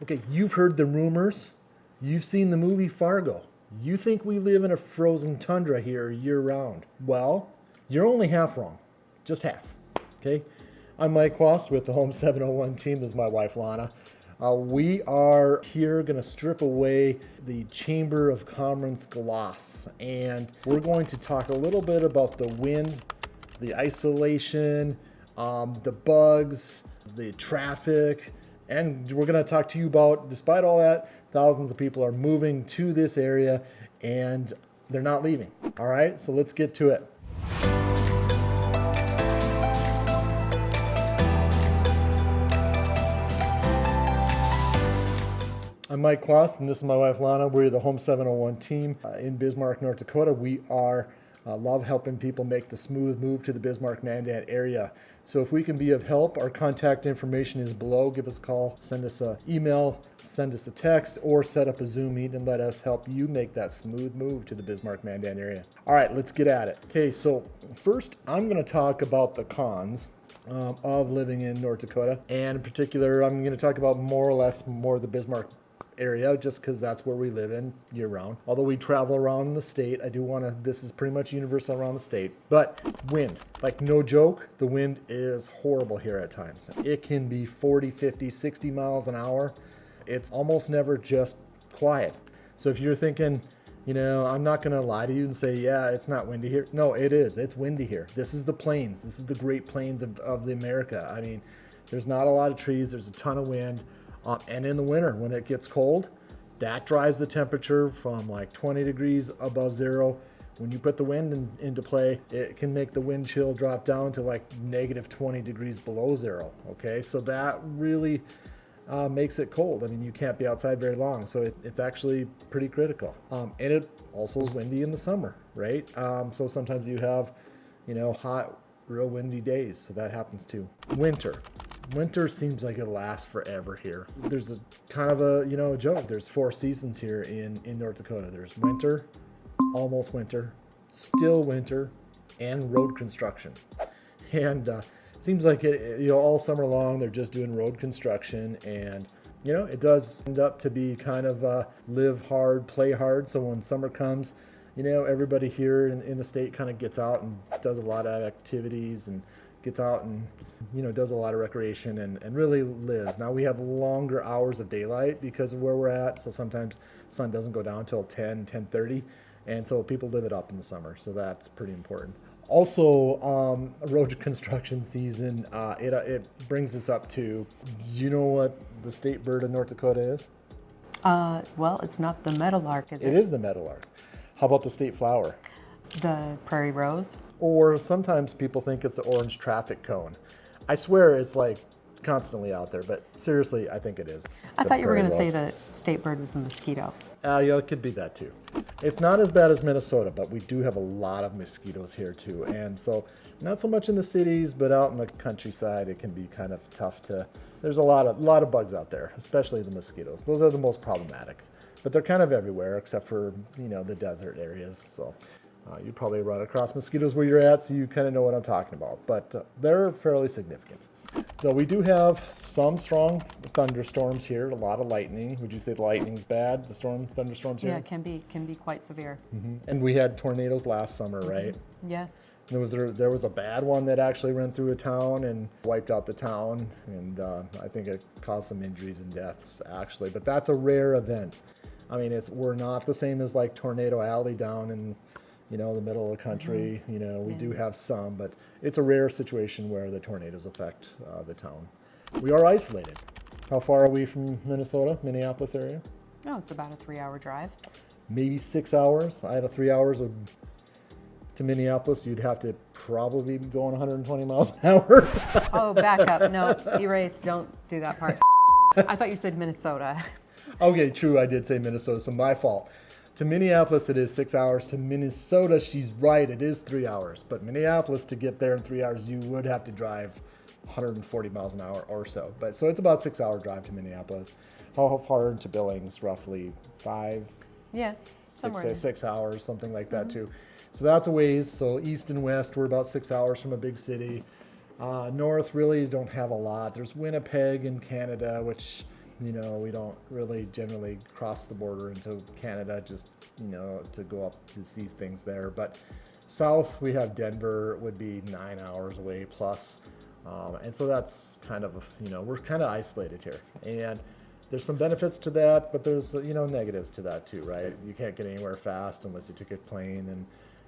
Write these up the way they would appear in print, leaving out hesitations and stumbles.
Okay, you've heard the rumors. You've seen the movie Fargo. You think we live in a frozen tundra here year round. Well, you're only half wrong. Just half. Okay? I'm Mike Quast with the Home 701 team. This is my wife, Lana. We are here going to strip away the Chamber of Commerce gloss, and we're going to talk a little bit about the wind, the isolation, the bugs, the traffic, and we're going to talk to you about, despite all that, thousands of people are moving to this area and they're not leaving. All right, so let's get to it. I'm Mike Quast, and this is my wife Lana. We're the Home 701 team in Bismarck, North Dakota. We love helping people make the smooth move to the Bismarck Mandan area. So if we can be of help, our contact information is below. Give us a call, send us an email, send us a text, or set up a Zoom meet and let us help you make that smooth move to the Bismarck Mandan area. All right, let's get at it. Okay, so first I'm going to talk about the cons of living in North Dakota. And in particular, I'm going to talk about more of the Bismarck area, just because that's where we live in year round. Although we travel around the state, this is pretty much universal around the state. But wind, like no joke, the wind is horrible here at times. It can be 40, 50, 60 miles an hour. It's almost never just quiet. So if you're thinking, I'm not going to lie to you and say, yeah, it's not windy here. No, it is. It's windy here. This is the plains. This is the Great Plains of the America. I mean, there's not a lot of trees. There's a ton of wind. And in the winter, when it gets cold, that drives the temperature from like 20 degrees above zero. When you put the wind into play, it can make the wind chill drop down to like negative 20 degrees below zero. Okay, so that really makes it cold. I mean, you can't be outside very long, so it's actually pretty critical. And it also is windy in the summer, right? So sometimes you have, hot, real windy days, so that happens too. Winter seems like it'll last forever here. There's a kind of a joke. There's 4 seasons here in North Dakota. There's winter, almost winter, still winter, and road construction. And it seems like it, all summer long they're just doing road construction, and it does end up to be kind of live hard, play hard. So when summer comes, everybody here in the state kind of gets out and does a lot of activities and gets out and does a lot of recreation and really lives. Now we have longer hours of daylight because of where we're at, so sometimes sun doesn't go down until 10:30, and so people live it up in the summer, so that's pretty important. Also, road construction season, it brings us up to, do you know what the state bird of North Dakota is? Well, it's not the meadowlark, is it? It is the meadowlark. How about the state flower? The prairie rose. Or sometimes people think it's the orange traffic cone. I swear it's like constantly out there, but seriously, I think it is. I thought you were going to say the state bird was the mosquito. Yeah, it could be that too. It's not as bad as Minnesota, but we do have a lot of mosquitoes here too. And so not so much in the cities, but out in the countryside, it can be kind of tough there's a lot of bugs out there, especially the mosquitoes. Those are the most problematic, but they're kind of everywhere except for, the desert areas. So you probably run across mosquitoes where you're at, so you kind of know what I'm talking about. But they're fairly significant. So we do have some strong thunderstorms here, a lot of lightning. Would you say the lightning's bad, the thunderstorms here? Yeah, it can be quite severe. Mm-hmm. And we had tornadoes last summer, right? Yeah. There was a bad one that actually ran through a town and wiped out the town, and I think it caused some injuries and deaths, actually. But that's a rare event. I mean, we're not the same as like Tornado Alley down in the middle of the country. We do have some, but it's a rare situation where the tornadoes affect the town. We are isolated. How far are we from Minnesota, Minneapolis area? No, it's about a 3-hour drive. Maybe 6 hours. I had 3 hours to Minneapolis. You'd have to probably be going 120 miles an hour. Oh, back up. No, erase. Don't do that part. I thought you said Minnesota. Okay, true. I did say Minnesota, so my fault. To Minneapolis, it is 6 hours. To Minnesota, she's right, it is 3 hours. But Minneapolis, to get there in 3 hours, you would have to drive 140 miles an hour or so. But so it's about a 6 hour drive to Minneapolis. How far into Billings? Roughly 5? Yeah, somewhere. 6 hours, something like that too. So that's a ways. So east and west, we're about 6 hours from a big city. North, really don't have a lot. There's Winnipeg in Canada, which You know, we don't really generally cross the border into Canada just, you know, to go up to see things there. But south, we have Denver, would be 9 hours away plus. And so that's kind of, you know, we're kind of isolated here. And there's some benefits to that, but there's, you know, negatives to that too, right? You can't get anywhere fast unless you took a plane,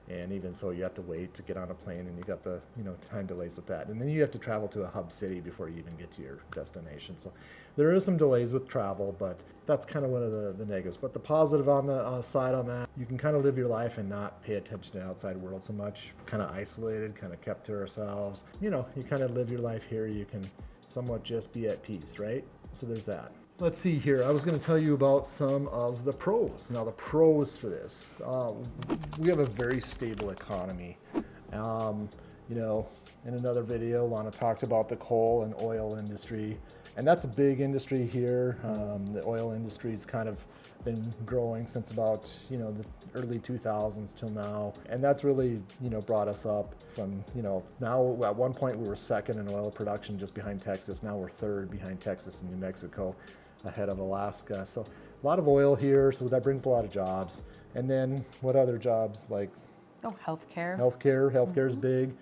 and even so, you have to wait to get on a plane, and you got the, you know, time delays with that. And then you have to travel to a hub city before you even get to your destination. So there is some delays with travel, but that's kind of one of the negatives. But the positive on the side on that, you can kind of live your life and not pay attention to the outside world so much. Kind of isolated, kind of kept to ourselves. You know, you kind of live your life here. You can somewhat just be at peace, right? So there's that. Let's see here. I was going to tell you about some of the pros. Now, the pros for this, we have a very stable economy. You know, in another video, Lana talked about the coal and oil industry, and that's a big industry here. The oil industry's kind of been growing since about, you know, the early 2000s till now, and that's really, you know, brought us up from, you know, now at one point we were second in oil production just behind Texas. Now we're third behind Texas and New Mexico, ahead of Alaska. So a lot of oil here, so that brings a lot of jobs. And then what other jobs? Like healthcare. Healthcare is big.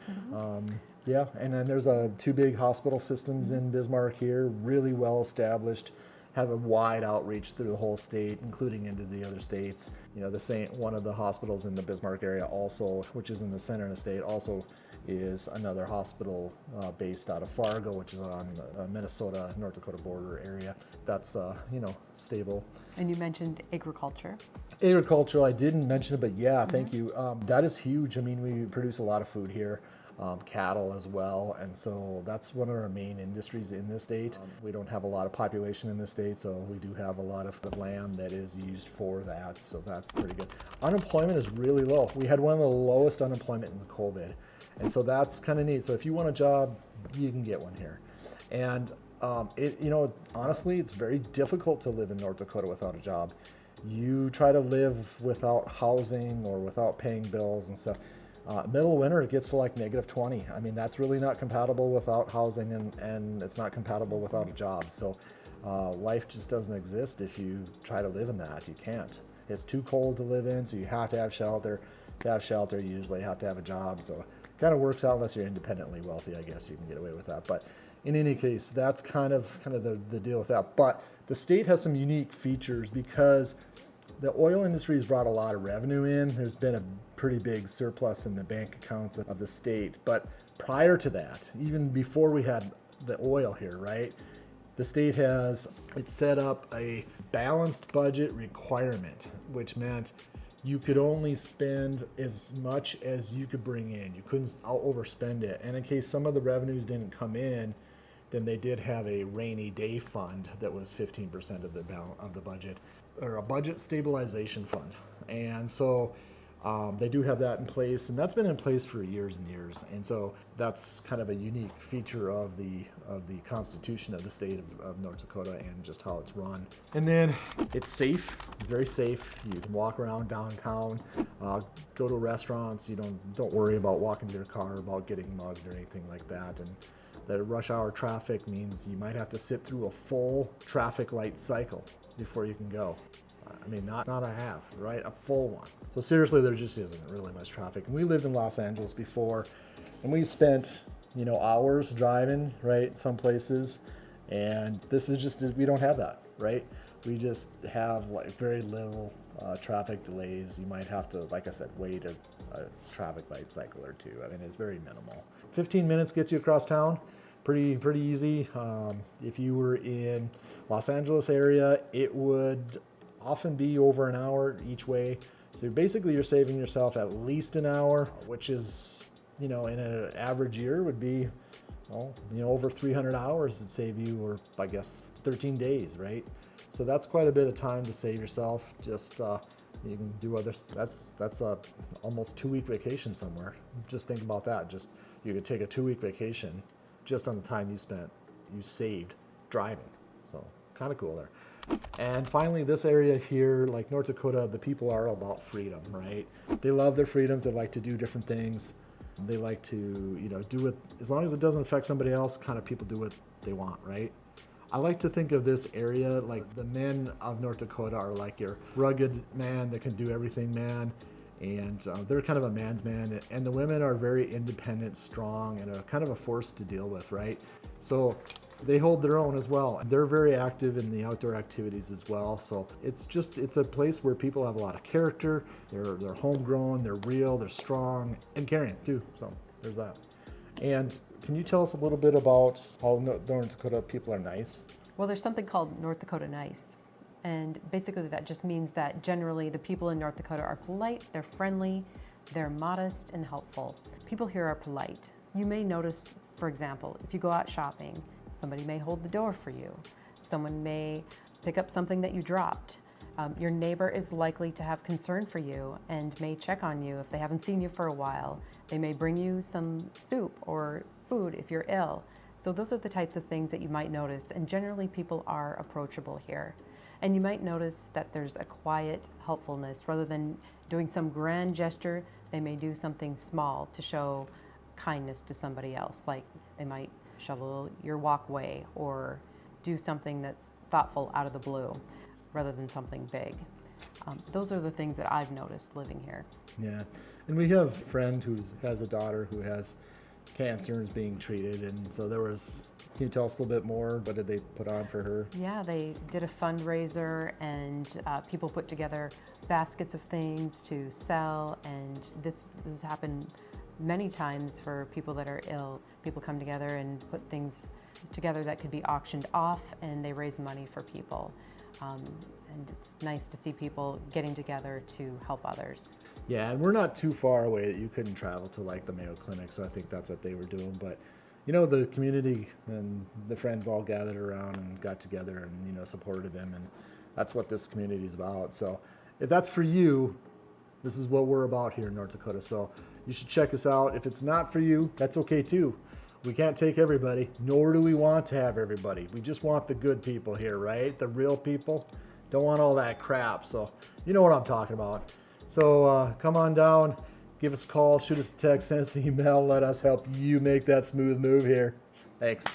Yeah, and then there's two big hospital systems in Bismarck here, really well established, have a wide outreach through the whole state, including into the other states. You know, one of the hospitals in the Bismarck area also, which is in the center of the state, also is another hospital based out of Fargo, which is on the Minnesota, North Dakota border area. That's, you know, stable. And you mentioned agriculture. Agricultural, I didn't mention it, but yeah, thank you. That is huge. I mean, we produce a lot of food here. Cattle as well, and so that's one of our main industries in the state. We don't have a lot of population in the state, so we do have a lot of land that is used for that, so that's pretty good. Unemployment is really low. We had one of the lowest unemployment in COVID, and so that's kind of neat. So if you want a job, you can get one here. And you know, honestly, it's very difficult to live in North Dakota without a job. You try to live without housing or without paying bills and stuff. Middle of winter, it gets to like -20. I mean, that's really not compatible without housing, and it's not compatible without a job. So life just doesn't exist if you try to live in that. You can't. It's too cold to live in, so you have to have shelter. To have shelter, you usually have to have a job. So it kind of works out unless you're independently wealthy, I guess you can get away with that. But in any case, that's kind of the deal with that. But the state has some unique features because the oil industry has brought a lot of revenue in. There's been a pretty big surplus in the bank accounts of the state. But prior to that, even before we had the oil here, right, the state it set up a balanced budget requirement, which meant you could only spend as much as you could bring in. You couldn't overspend it. And in case some of the revenues didn't come in, then they did have a rainy day fund that was 15% of the budget, or a budget stabilization fund. And so they do have that in place, and that's been in place for years and years. And so that's kind of a unique feature of the Constitution of the state of North Dakota and just how it's run. And then it's safe, it's very safe. You can walk around downtown, go to restaurants. You don't worry about walking to your car, about getting mugged or anything like that. And the rush hour traffic means you might have to sit through a full traffic light cycle before you can go. I mean, not a half, right? A full one. So seriously, there just isn't really much traffic. And we lived in Los Angeles before, and we spent, you know, hours driving, right, some places. And this is just, we don't have that, right? We just have like very little traffic delays. You might have to, like I said, wait a traffic light cycle or two. I mean, it's very minimal. 15 minutes gets you across town. Pretty easy. If you were in Los Angeles area, it would often be over an hour each way. So basically you're saving yourself at least an hour, which is, you know, in an average year would be, well, you know, over 300 hours to save you, or I guess 13 days, right? So that's quite a bit of time to save yourself. Just you can do that's a almost 2-week vacation somewhere. Just think about that. Just you could take a 2-week vacation just on the time you saved driving. So kind of cool there. And finally, this area here, like North Dakota, the people are about freedom, right? They love their freedoms. They like to do different things. They like to, you know, do it as long as it doesn't affect somebody else. Kind of people do what they want, right? I like to think of this area like the men of North Dakota are like your rugged man that can do everything man. And they're kind of a man's man. And the women are very independent, strong, and a kind of a force to deal with, right? So they hold their own as well. They're very active in the outdoor activities as well. So it's a place where people have a lot of character. They're homegrown, they're real, they're strong, and caring too. So there's that. And can you tell us a little bit about how North Dakota people are nice? Well, there's something called North Dakota Nice. And basically that just means that generally the people in North Dakota are polite, they're friendly, they're modest and helpful. People here are polite. You may notice, for example, if you go out shopping, somebody may hold the door for you. Someone may pick up something that you dropped. Your neighbor is likely to have concern for you and may check on you if they haven't seen you for a while. They may bring you some soup or food if you're ill. So those are the types of things that you might notice, and generally people are approachable here. And you might notice that there's a quiet helpfulness. Rather than doing some grand gesture, they may do something small to show kindness to somebody else. Like they might shovel your walkway or do something that's thoughtful out of the blue rather than something big. Those are the things that I've noticed living here. Yeah, and we have a friend who has a daughter who has cancer and is being treated, and so can you tell us a little bit more? What did they put on for her? Yeah, they did a fundraiser, and people put together baskets of things to sell, and this has happened many times for people that are ill. People come together and put things together that could be auctioned off, and they raise money for people. And it's nice to see people getting together to help others. Yeah, and we're not too far away that you couldn't travel to like the Mayo Clinic, so I think that's what they were doing. But the community and the friends all gathered around and got together and supported them, and that's what this community is about. So if that's for you, this is what we're about here in North Dakota. So you should check us out. If it's not for you, that's okay too. We can't take everybody, nor do we want to have everybody. We just want the good people here, right? The real people. Don't want all that crap. So you know what I'm talking about. So come on down, give us a call, shoot us a text, send us an email, let us help you make that smooth move here. Thanks.